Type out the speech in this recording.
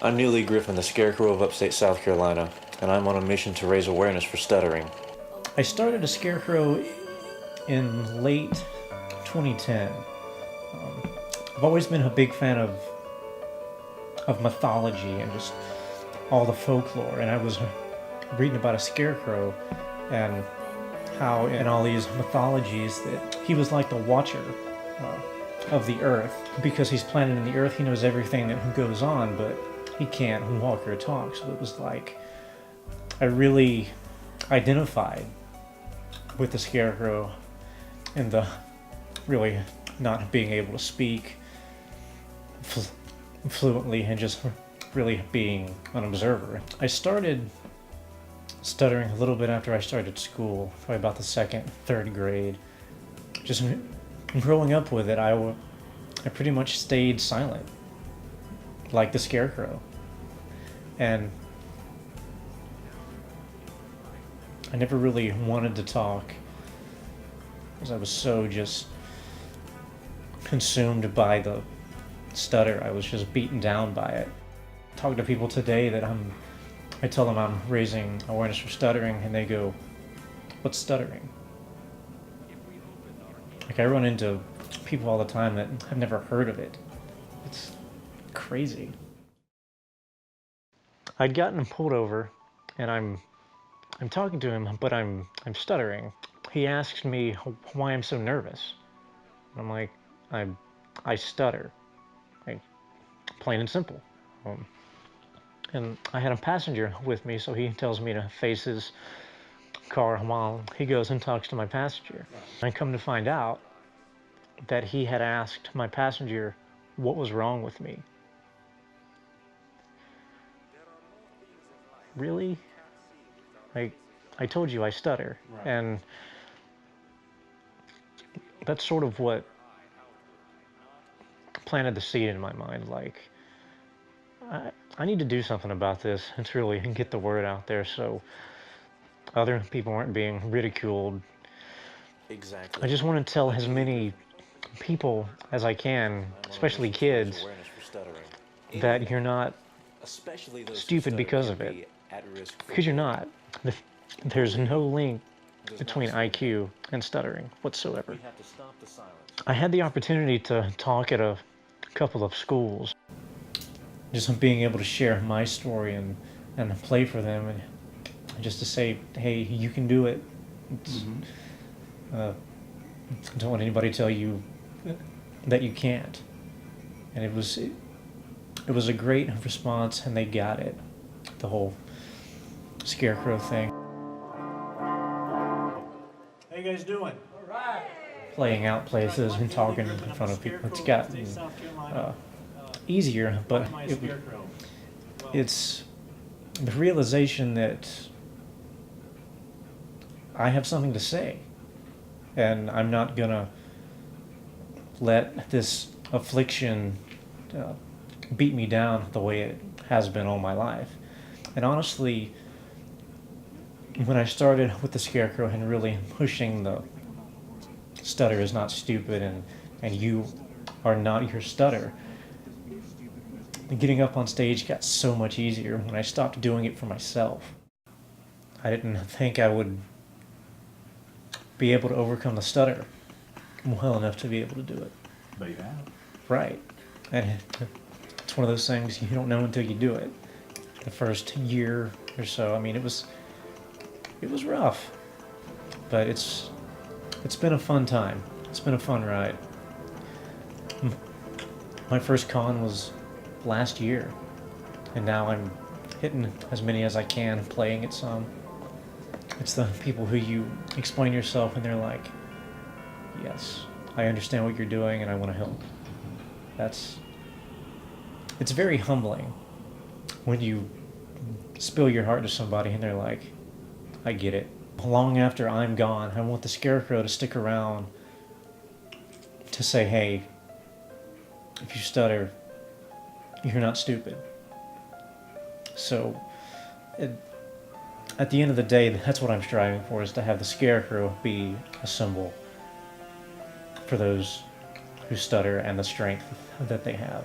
I'm Lee Griffin, the Scarecrow of upstate South Carolina, and I'm on a mission to raise awareness for stuttering. I started a Scarecrow in late 2010. I've always been a big fan of mythology and just all the folklore, and I was reading about a Scarecrow and how in all these mythologies that he was like the watcher of the earth. Because he's planted in the earth, he knows everything that goes on, but he can't walk or talk. So it was like I really identified with the Scarecrow and the really not being able to speak fluently and just really being an observer. I started stuttering a little bit after I started school, probably about the second, third grade. Just growing up with it, I pretty much stayed silent, like the Scarecrow. And I never really wanted to talk because I was so just consumed by the stutter. I was just beaten down by it. Talk to people today that I tell them I'm raising awareness for stuttering, and they go, "What's stuttering?" Like, I run into people all the time that have never heard of it. It's crazy. I'd gotten pulled over, and I'm talking to him, but I'm stuttering. He asks me why I'm so nervous. I'm like, I stutter, like, plain and simple. And I had a passenger with me, so he tells me to face his car while he goes and talks to my passenger. I come to find out that he had asked my passenger what was wrong with me. Really? Like, I told you I stutter. Right. And that's sort of what planted the seed in my mind. Like, I need to do something about this and to really get the word out there so other people aren't being ridiculed. Exactly. I just want to tell as many people as I can, especially kids, that you're not stupid because of it. Because you're not. There's no link between IQ and stuttering whatsoever. I had the opportunity to talk at a couple of schools. Just being able to share my story and play for them, and just to say, hey, you can do it. Don't let anybody tell you that you can't. And it was a great response, and they got it. The whole Scarecrow thing. How you guys doing? All right. Playing out places and talking in front of people. It's gotten easier, but it's the realization that I have something to say, and I'm not gonna let this affliction beat me down the way it has been all my life. And honestly, when I started with the Scarecrow and really pushing the stutter is not stupid, and you are not your stutter, getting up on stage got so much easier when I stopped doing it for myself. I didn't think I would be able to overcome the stutter well enough to be able to do it. But you have. Right. And it's one of those things you don't know until you do it. The first year or so, I mean, it was rough, but it's been a fun time. It's been a fun ride. My first con was last year, and now I'm hitting as many as I can, playing it some. It's the people who you explain yourself and they're like, yes, I understand what you're doing and I want to help. It's very humbling when you spill your heart to somebody and they're like, I get it. Long after I'm gone, I want the Scarecrow to stick around to say, hey, if you stutter, you're not stupid. So, at the end of the day, that's what I'm striving for, is to have the Scarecrow be a symbol for those who stutter and the strength that they have.